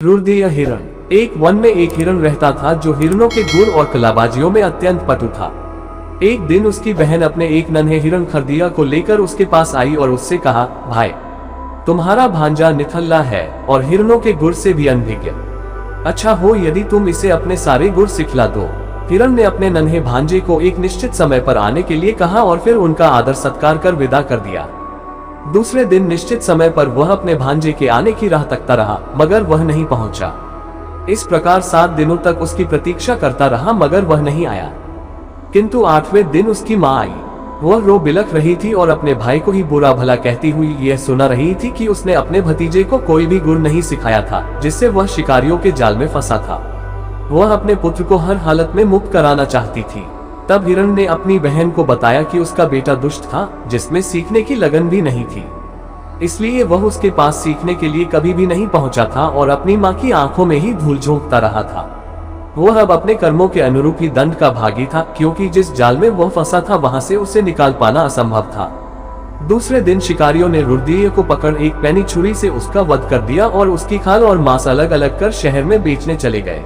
रुर्दीय हिरण। एक वन में एक हिरण रहता था जो हिरणों के गुण और कलाबाजियों में अत्यंत पटु था। एक दिन उसकी बहन अपने एक नन्हे हिरण खरदिया को लेकर उसके पास आई और उससे कहा, भाई, तुम्हारा भांजा निठल्ला है और हिरणों के गुण से भी अनभिज्ञ। अच्छा हो यदि तुम इसे अपने सारे गुण सिखला दो। हिरण ने अपने नन्हे भांजे को एक निश्चित समय पर आने के लिए कहा और फिर उनका आदर सत्कार कर विदा कर दिया। दूसरे दिन निश्चित समय पर वह अपने भांजे के आने की राह तकता रहा, मगर वह नहीं पहुंचा। इस प्रकार 7 दिनों तक उसकी प्रतीक्षा करता रहा, मगर वह नहीं आया। किंतु 8वें दिन उसकी माँ आई। वह रो बिलख रही थी और अपने भाई को ही बुरा भला कहती हुई यह सुना रही थी कि उसने अपने भतीजे को कोई भी गुण नहीं सिखाया था, जिससे वह शिकारियों के जाल में फंसा था। वह अपने पुत्र को हर हालत में मुक्त कराना चाहती थी। तब हिरण ने अपनी बहन को बताया कि उसका बेटा दुष्ट था, जिसमें सीखने की लगन भी नहीं थी। इसलिए वह उसके पास सीखने के लिए कभी भी नहीं पहुंचा था और अपनी माँ की आंखों में ही धूल झोंकता रहा था। वह अब अपने कर्मों के अनुरूप ही दंड का भागी था, क्योंकि जिस जाल में वह फंसा था वहां से उसे निकाल पाना असंभव था। दूसरे दिन शिकारियों ने रुर्दीय को पकड़ एक पैनी छुरी से उसका वध कर दिया और उसकी खाल और मांस अलग अलग कर शहर में बेचने चले गए।